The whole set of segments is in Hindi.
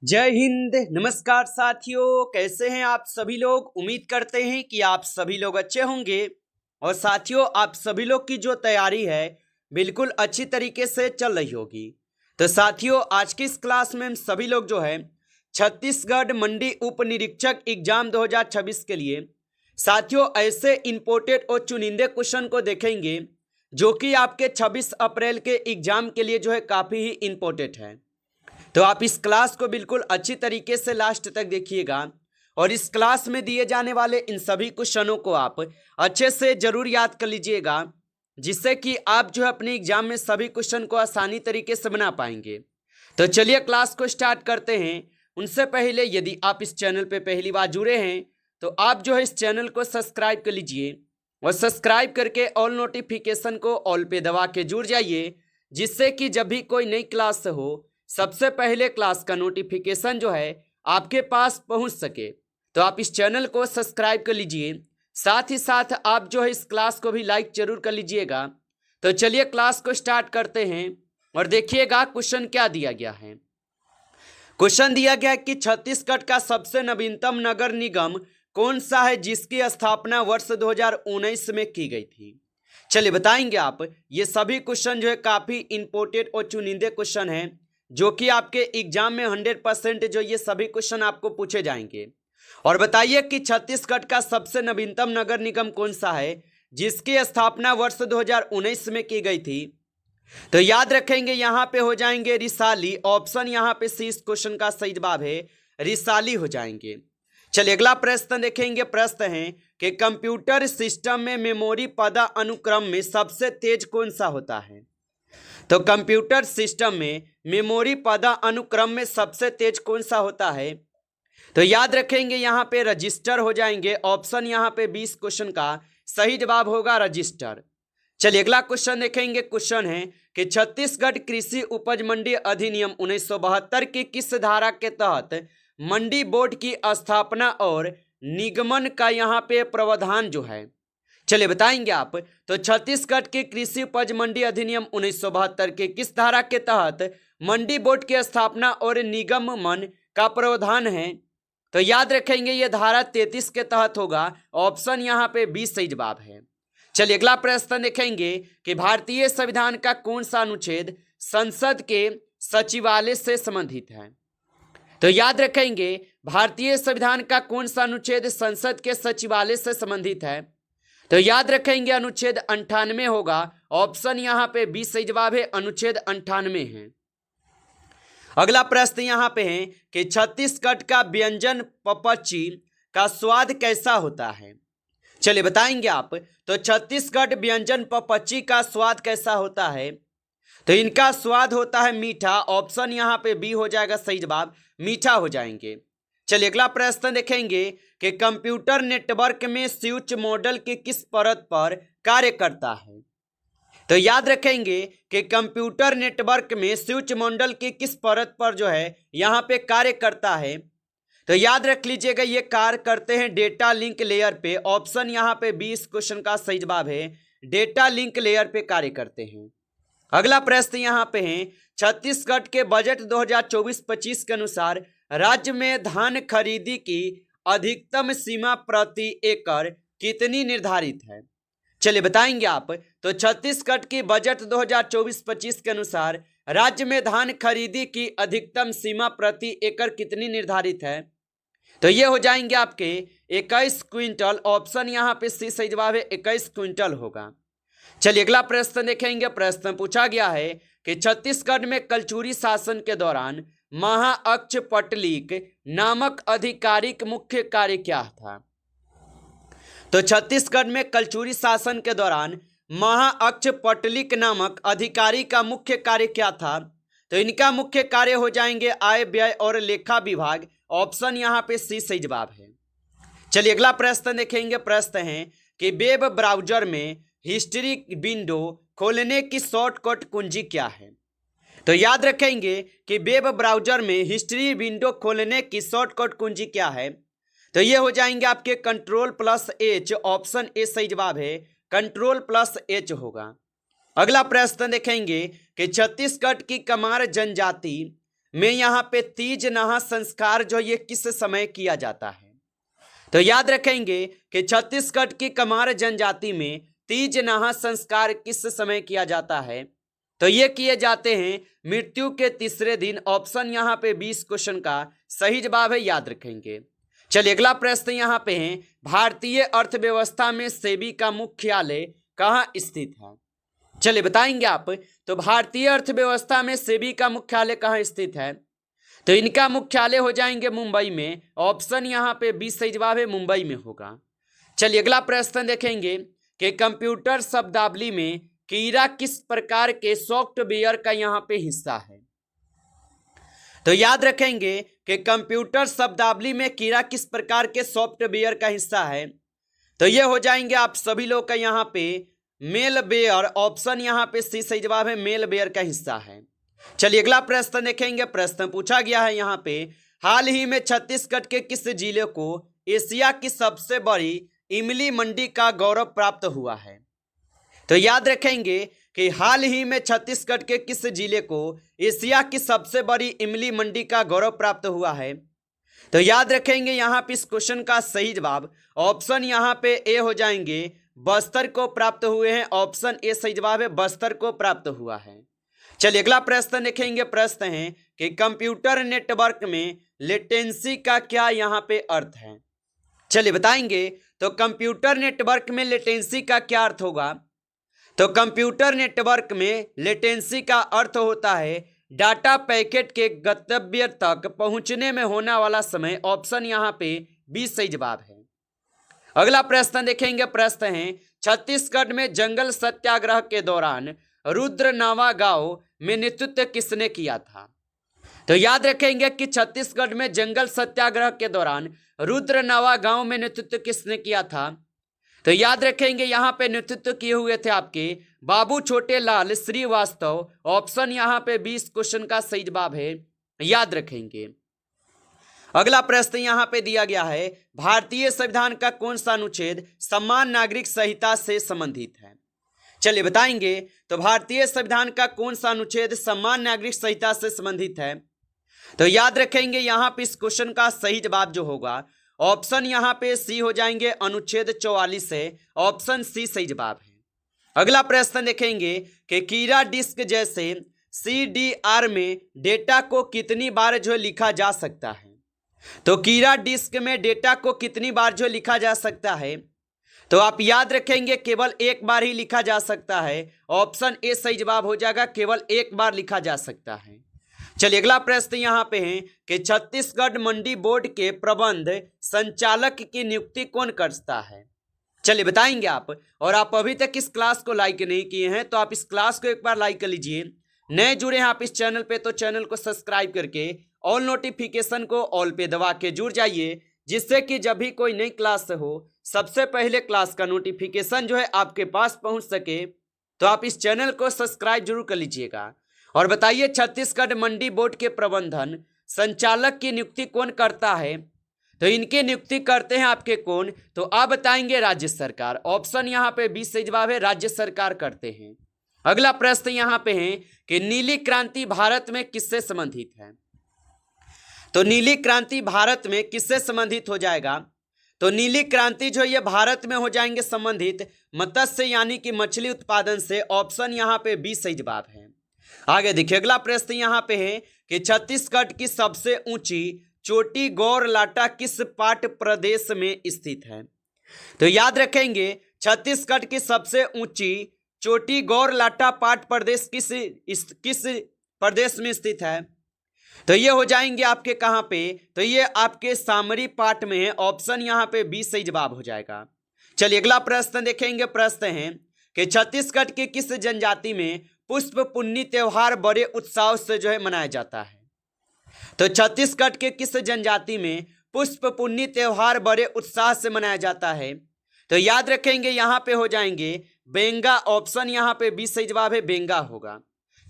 जय हिंद। नमस्कार साथियों, कैसे हैं आप सभी लोग। उम्मीद करते हैं कि आप सभी लोग अच्छे होंगे। और साथियों, आप सभी लोग की जो तैयारी है बिल्कुल अच्छी तरीके से चल रही होगी। तो साथियों, आज की इस क्लास में हम सभी लोग जो है छत्तीसगढ़ मंडी उप निरीक्षक एग्जाम 2026 के लिए साथियों ऐसे इंपोर्टेड और चुनिंदे क्वेश्चन को देखेंगे जो कि आपके 26 अप्रैल के एग्जाम के लिए जो है काफ़ी ही इंपॉर्टेंट है। तो आप इस क्लास को बिल्कुल अच्छी तरीके से लास्ट तक देखिएगा और इस क्लास में दिए जाने वाले इन सभी क्वेश्चनों को आप अच्छे से जरूर याद कर लीजिएगा, जिससे कि आप जो है अपने एग्जाम में सभी क्वेश्चन को आसानी तरीके से बना पाएंगे। तो चलिए क्लास को स्टार्ट करते हैं। उनसे पहले यदि आप इस चैनल पे पहली बार जुड़े हैं तो आप जो है इस चैनल को सब्सक्राइब कर लीजिए और सब्सक्राइब करके ऑल नोटिफिकेशन को ऑल पे दबा के जुड़ जाइए, जिससे कि जब भी कोई नई क्लास हो सबसे पहले क्लास का नोटिफिकेशन जो है आपके पास पहुंच सके। तो आप इस चैनल को सब्सक्राइब कर लीजिए, साथ ही साथ आप जो है इस क्लास को भी लाइक जरूर कर लीजिएगा। तो चलिए क्लास को स्टार्ट करते हैं और देखिएगा क्वेश्चन क्या दिया गया है। क्वेश्चन दिया गया है कि छत्तीसगढ़ का सबसे नवीनतम नगर निगम कौन सा है जिसकी स्थापना वर्ष 2019 में की गई थी। चलिए बताएंगे आप। ये सभी क्वेश्चन जो है काफी इंपोर्टेंट और चुनिंदे क्वेश्चन हैं जो कि आपके एग्जाम में 100% जो ये सभी क्वेश्चन आपको पूछे जाएंगे। और बताइए कि छत्तीसगढ़ का सबसे नवीनतम नगर निगम कौन सा है जिसकी स्थापना वर्ष 2019 में की गई थी। तो याद रखेंगे यहाँ पे हो जाएंगे रिसाली। ऑप्शन यहाँ पे सी इस क्वेश्चन का सही जवाब है, रिसाली हो जाएंगे। चलिए अगला प्रश्न देखेंगे। प्रश्न है कि कंप्यूटर सिस्टम में मेमोरी पदा अनुक्रम में सबसे तेज कौन सा होता है। तो कंप्यूटर सिस्टम में मेमोरी पदा अनुक्रम में सबसे तेज कौन सा होता है। तो याद रखेंगे यहाँ पे रजिस्टर हो जाएंगे। ऑप्शन यहाँ पे 20 क्वेश्चन का सही जवाब होगा रजिस्टर। चलिए अगला क्वेश्चन देखेंगे। क्वेश्चन है कि छत्तीसगढ़ कृषि उपज मंडी अधिनियम 1972 की किस धारा के तहत मंडी बोर्ड की स्थापना और निगमन का यहाँ पे प्रावधान जो है, चलिए बताएंगे आप। तो छत्तीसगढ़ के कृषि उपज मंडी अधिनियम 1972 के किस धारा के तहत मंडी बोर्ड की स्थापना और निगमन का प्रावधान है। तो याद रखेंगे ये धारा 33 के तहत होगा। ऑप्शन यहाँ पे 20 सही जवाब है। चलिए अगला प्रश्न देखेंगे कि भारतीय संविधान का कौन सा अनुच्छेद संसद के सचिवालय से संबंधित है। तो याद रखेंगे भारतीय संविधान का कौन सा अनुच्छेद संसद के सचिवालय से संबंधित है। तो याद रखेंगे अनुच्छेद 98 होगा। ऑप्शन यहाँ पे 20 सही जवाब है, अनुच्छेद 98 है। अगला प्रश्न यहाँ पे है कि छत्तीसगढ़ का व्यंजन पपच्ची का स्वाद कैसा होता है। चलिए बताएंगे आप। तो छत्तीसगढ़ व्यंजन पपच्ची का स्वाद कैसा होता है। तो इनका स्वाद होता है मीठा। ऑप्शन यहाँ पे बी हो जाएगा सही जवाब, मीठा हो जाएंगे। चलिए अगला प्रश्न देखेंगे कि कंप्यूटर नेटवर्क में स्विच मॉडल की किस परत पर कार्य करता है। तो याद रखेंगे कि कंप्यूटर नेटवर्क में स्विच मॉडल की किस परत पर जो है यहाँ पे कार्य करता है। तो याद रख लीजिएगा ये कार्य करते हैं डेटा लिंक लेयर पे। ऑप्शन यहाँ पे 20 क्वेश्चन का सही जवाब है, डेटा लिंक लेयर पे कार्य करते हैं। अगला प्रश्न यहाँ पे है छत्तीसगढ़ के बजट 2024-25 के अनुसार राज्य में धान खरीदी की अधिकतम सीमा प्रति एकड़ कितनी निर्धारित है। चलिए बताएंगे आप। तो छत्तीसगढ़ की बजट 2024-25 के अनुसार राज्य में धान खरीदी की अधिकतम सीमा प्रति एकड़ कितनी निर्धारित है। तो ये हो जाएंगे आपके 21 क्विंटल। ऑप्शन यहाँ पे सी सही जवाब है, 21 क्विंटल होगा। चलिए अगला प्रश्न देखेंगे। प्रश्न पूछा गया है कि छत्तीसगढ़ में कलचुरी शासन के दौरान महाअक्ष पटलिक नामक आधिकारिक मुख्य कार्य क्या था। तो छत्तीसगढ़ में कलचुरी शासन के दौरान महाअक्ष पटलिक नामक अधिकारी का मुख्य कार्य क्या था। तो इनका मुख्य कार्य हो जाएंगे आय व्यय और लेखा विभाग। ऑप्शन यहाँ पे सी सही जवाब है। चलिए अगला प्रश्न देखेंगे। प्रश्न है कि वेब ब्राउजर में हिस्ट्री विंडो खोलने की शॉर्टकट कुंजी क्या है। तो याद रखेंगे कि वेब ब्राउजर में हिस्ट्री विंडो खोलने की शॉर्टकट कुंजी क्या है। तो ये हो जाएंगे आपके Ctrl+H। ऑप्शन ए सही जवाब है, Ctrl+H होगा। अगला प्रश्न देखेंगे कि छत्तीसगढ़ की कमार जनजाति में यहाँ पे तीज नहा संस्कार जो ये किस समय किया जाता है? तो याद रखेंगे कि छत्तीसगढ़ की कमार जनजाति में तीज नहा संस्कार किस समय किया जाता है? तो ये किए जाते हैं मृत्यु के तीसरे दिन। ऑप्शन यहाँ पे 20 क्वेश्चन का सही जवाब है, याद रखेंगे। चलिए अगला प्रश्न यहाँ पे है, भारतीय अर्थव्यवस्था में सेबी का मुख्यालय कहाँ स्थित है? चलिए बताएंगे आप। तो भारतीय अर्थव्यवस्था में सेबी का मुख्यालय कहाँ स्थित है? तो इनका मुख्यालय हो जाएंगे मुंबई में। ऑप्शन यहाँ पे 20 सही जवाब है, मुंबई में होगा। चलिए अगला प्रश्न देखेंगे कि कंप्यूटर शब्दावली में कीड़ा किस प्रकार के सॉफ्टवेयर का यहाँ पे हिस्सा है? तो याद रखेंगे कि कंप्यूटर शब्दावली में कीड़ा किस प्रकार के सॉफ्टवेयर का हिस्सा है? तो ये हो जाएंगे आप सभी लोग का यहाँ पे मेलवेयर। ऑप्शन यहाँ पे सी सही जवाब है, मेलवेयर का हिस्सा है। चलिए अगला प्रश्न देखेंगे। प्रश्न पूछा गया है यहाँ पे, हाल ही में छत्तीसगढ़ के किस जिले को एशिया की सबसे बड़ी इमली मंडी का गौरव प्राप्त हुआ है? तो याद रखेंगे कि हाल ही में छत्तीसगढ़ के किस जिले को एशिया की सबसे बड़ी इमली मंडी का गौरव प्राप्त हुआ है? तो याद रखेंगे यहाँ पे इस क्वेश्चन का सही जवाब ऑप्शन यहाँ पे ए हो जाएंगे, बस्तर को प्राप्त हुए हैं। ऑप्शन ए सही जवाब है, बस्तर को प्राप्त हुआ है। चलिए अगला प्रश्न देखेंगे। प्रश्न है कि कंप्यूटर नेटवर्क में लेटेंसी का क्या यहाँ पे अर्थ है? चलिए बताएंगे। तो कंप्यूटर नेटवर्क में लेटेंसी का क्या अर्थ होगा? तो कंप्यूटर नेटवर्क में लेटेंसी का अर्थ होता है डाटा पैकेट के गंतव्य तक पहुंचने में होने वाला समय। ऑप्शन यहाँ पे 20 सही जवाब है। अगला प्रश्न देखेंगे। प्रश्न है, छत्तीसगढ़ में जंगल सत्याग्रह के दौरान रुद्रनावा गांव में नेतृत्व किसने किया था? तो याद रखेंगे कि छत्तीसगढ़ में जंगल सत्याग्रह के दौरान रुद्रनावा गांव में नेतृत्व किसने किया था? तो याद रखेंगे यहाँ पे नेतृत्व किए हुए थे आपके बाबू छोटे लाल श्रीवास्तव। ऑप्शन यहाँ पे 20 क्वेश्चन का सही जवाब है, याद रखेंगे। अगला प्रश्न यहाँ पे दिया गया है, भारतीय संविधान का कौन सा अनुच्छेद समान नागरिक संहिता से संबंधित है? चलिए बताएंगे। तो भारतीय संविधान का कौन सा अनुच्छेद समान नागरिक संहिता से संबंधित है? तो याद रखेंगे यहाँ पे इस क्वेश्चन का सही जवाब जो होगा ऑप्शन यहाँ पे सी हो जाएंगे, अनुच्छेद 44 है। ऑप्शन सी सही जवाब है। अगला प्रश्न देखेंगे कि कीड़ा डिस्क जैसे CDR में डेटा को कितनी बार जो लिखा जा सकता है? तो कीड़ा डिस्क में डेटा को कितनी बार जो लिखा जा सकता है? तो आप याद रखेंगे केवल एक बार ही लिखा जा सकता है। ऑप्शन ए सही जवाब हो जाएगा, केवल एक बार लिखा जा सकता है। चलिए अगला प्रश्न यहाँ पे है कि छत्तीसगढ़ मंडी बोर्ड के प्रबंध संचालक की नियुक्ति कौन करता है? चलिए बताएंगे आप। और आप अभी तक इस क्लास को लाइक नहीं किए हैं तो आप इस क्लास को एक बार लाइक कर लीजिए। नए जुड़े हैं आप इस चैनल पे तो चैनल को सब्सक्राइब करके ऑल नोटिफिकेशन को ऑल पे दबा के जुड़ जाइए, जिससे कि जब भी कोई नई क्लास हो सबसे पहले क्लास का नोटिफिकेशन जो है आपके पास पहुंच सके। तो आप इस चैनल को सब्सक्राइब जरूर कर लीजिएगा। और बताइए, छत्तीसगढ़ मंडी बोर्ड के प्रबंधन संचालक की नियुक्ति कौन करता है? तो इनकी नियुक्ति करते हैं आपके कौन? तो आप बताएंगे राज्य सरकार। ऑप्शन यहाँ पे 20 सही जवाब है, राज्य सरकार करते हैं। अगला प्रश्न यहाँ पे है कि नीली क्रांति भारत में किससे संबंधित है? तो नीली क्रांति भारत में किससे संबंधित हो जाएगा? तो नीली क्रांति जो ये भारत में हो जाएंगे संबंधित मत्स्य यानी कि मछली उत्पादन से। ऑप्शन यहाँ पे 20 सही जवाब है। आगे देखिए अगला प्रश्न यहाँ पे है कि छत्तीसगढ़ की सबसे ऊंची चोटी गौरलाटा किस पाट प्रदेश में स्थित है? तो याद रखेंगे छत्तीसगढ़ की सबसे ऊंची चोटी गौरलाटा पाट प्रदेश किस प्रदेश में स्थित है? तो ये हो जाएंगे आपके कहाँ पे? तो ये आपके सामरी पाट में है। ऑप्शन यहाँ पे 20 सही जवाब हो जाएगा। चलिए अगला प्रश्न देखेंगे। प्रश्न है कि छत्तीसगढ़ की किस जनजाति में पुष्प पुन्नी त्योहार बड़े उत्साह से जो है मनाया जाता है? तो छत्तीसगढ़ के किस जनजाति में पुष्प पुन्नी त्योहार बड़े उत्साह से मनाया जाता है? तो याद रखेंगे यहाँ पे हो जाएंगे बेंगा। ऑप्शन यहाँ पे 20 सही जवाब है, बेंगा होगा।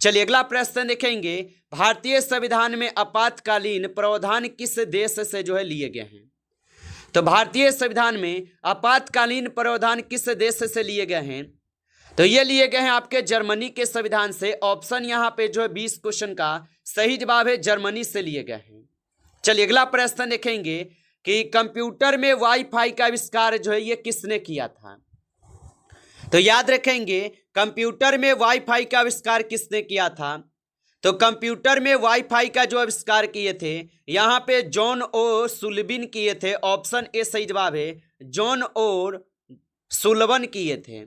चलिए अगला प्रश्न देखेंगे, भारतीय संविधान में आपातकालीन प्रावधान किस देश से जो है लिए गए हैं? तो भारतीय संविधान में आपातकालीन प्रावधान किस देश से लिए गए हैं? तो ये लिए गए हैं आपके जर्मनी के संविधान से। ऑप्शन यहाँ पे जो है 20 क्वेश्चन का सही जवाब है जर्मनी से लिए गए हैं। चलिए अगला प्रश्न देखेंगे कि कंप्यूटर में वाईफाई का आविष्कार जो है ये किसने किया था। तो याद रखेंगे कंप्यूटर में वाईफाई का आविष्कार किसने किया था। तो कंप्यूटर में वाईफाई का जो आविष्कार किए थे यहाँ पे जॉन ओ सुल्लिवन किए थे। ऑप्शन ए सही जवाब है, जॉन ओ सुल्लिवन किए थे।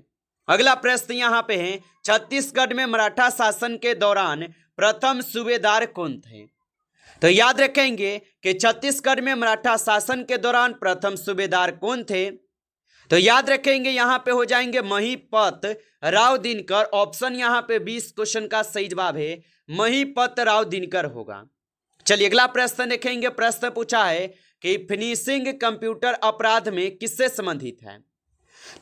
अगला प्रश्न यहाँ पे है, छत्तीसगढ़ में मराठा शासन के दौरान प्रथम सूबेदार कौन थे। तो याद रखेंगे कि छत्तीसगढ़ में मराठा शासन के दौरान प्रथम सूबेदार कौन थे। तो याद रखेंगे यहाँ पे हो जाएंगे महीपत राव दिनकर। ऑप्शन यहाँ पे 20 क्वेश्चन का सही जवाब है महीपत राव दिनकर होगा। चलिए अगला प्रश्न देखेंगे। प्रश्न पूछा है कि फिनिशिंग कंप्यूटर अपराध में किससे संबंधित है।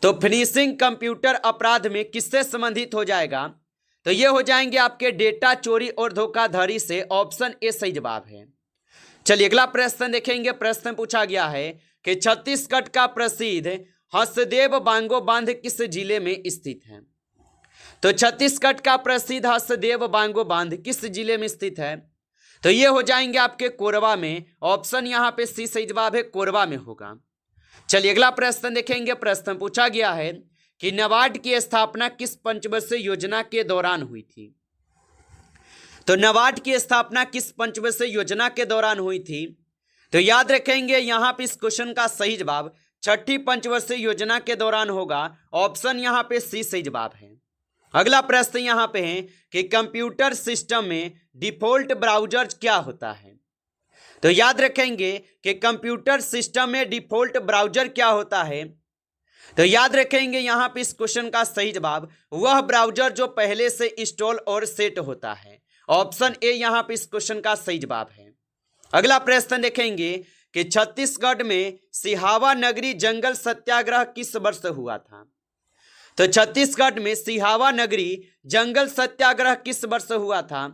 तो फिनिशिंग कंप्यूटर अपराध में किससे संबंधित हो जाएगा। तो ये हो जाएंगे आपके डेटा चोरी और धोखाधड़ी से। ऑप्शन ए सही जवाब है। चलिए अगला प्रश्न देखेंगे। प्रश्न पूछा गया है कि छत्तीसगढ़ का प्रसिद्ध हसदेव बांगो बांध किस जिले में स्थित है। तो छत्तीसगढ़ का प्रसिद्ध हसदेव बांगो बांध किस जिले में स्थित है। तो ये हो जाएंगे आपके कोरबा में। ऑप्शन यहाँ पे सी सही जवाब है, कोरबा में होगा। चलिए अगला प्रश्न देखेंगे। प्रश्न पूछा गया है कि नाबार्ड की स्थापना किस पंचवर्षीय योजना के दौरान हुई थी। तो नाबार्ड की स्थापना किस पंचवर्षीय योजना के दौरान हुई थी। तो याद रखेंगे यहाँ पे इस क्वेश्चन का सही जवाब छठी पंचवर्षीय योजना के दौरान होगा। ऑप्शन यहाँ पे सी सही जवाब है। अगला प्रश्न यहाँ पे है कि कंप्यूटर सिस्टम में डिफॉल्ट ब्राउजर क्या होता है। तो याद रखेंगे कि कंप्यूटर सिस्टम में डिफॉल्ट ब्राउजर क्या होता है। तो याद रखेंगे यहाँ पे इस क्वेश्चन का सही जवाब वह ब्राउजर जो पहले से इंस्टॉल और सेट होता है। ऑप्शन ए यहाँ पे इस क्वेश्चन का सही जवाब है। अगला प्रश्न देखेंगे कि छत्तीसगढ़ में सिहावा नगरी जंगल सत्याग्रह किस वर्ष हुआ था। तो छत्तीसगढ़ में सिहावा नगरी जंगल सत्याग्रह किस वर्ष हुआ था।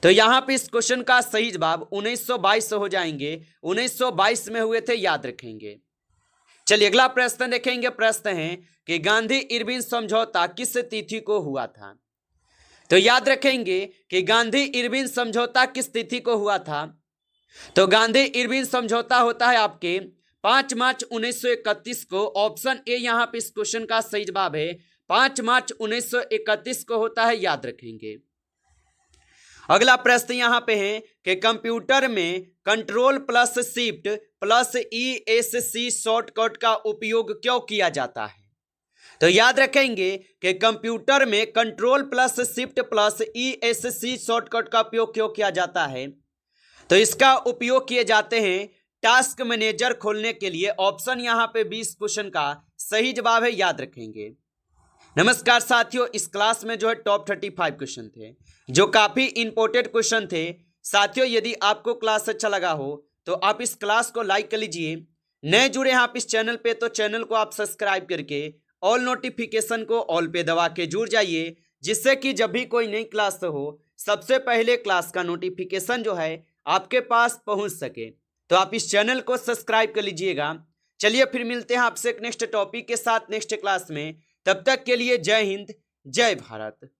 तो यहाँ पे इस क्वेश्चन का सही जवाब 1922 हो जाएंगे। 1922 में हुए थे, याद रखेंगे। चलिए अगला प्रश्न देखेंगे। प्रश्न है कि गांधी इरविन समझौता किस तिथि को हुआ था। तो याद रखेंगे कि गांधी इरविन समझौता किस तिथि को हुआ था। तो गांधी इरविन समझौता होता है आपके 5 मार्च 1931 को। ऑप्शन ए यहाँ पे इस क्वेश्चन का सही जवाब है, 5 मार्च 1931 को होता है, याद रखेंगे। अगला प्रश्न यहाँ पे है कि कंप्यूटर में control plus shift plus ESC shortcut का उपयोग क्यों किया जाता है। तो याद रखेंगे कि कंप्यूटर में control plus shift plus ESC shortcut का उपयोग क्यों किया जाता है। तो इसका उपयोग किए जाते हैं टास्क मैनेजर खोलने के लिए। ऑप्शन यहाँ पे 20 क्वेश्चन का सही जवाब है, याद रखेंगे। नमस्कार साथियों, इस क्लास में जो है टॉप 35 क्वेश्चन थे जो काफी इंपॉर्टेंट क्वेश्चन थे। साथियों यदि आपको क्लास अच्छा लगा हो तो आप इस क्लास को लाइक कर लीजिए। नए जुड़े हैं आप इस चैनल पे तो चैनल को आप सब्सक्राइब करके ऑल नोटिफिकेशन को ऑल पे दबा के जुड़ जाइए, जिससे कि जब भी कोई नई क्लास हो सबसे पहले क्लास का नोटिफिकेशन जो है आपके पास पहुंच सके। तो आप इस चैनल को सब्सक्राइब कर लीजिएगा। चलिए फिर मिलते हैं आपसे एक नेक्स्ट टॉपिक के साथ नेक्स्ट क्लास में। तब तक के लिए जय हिंद, जय भारत।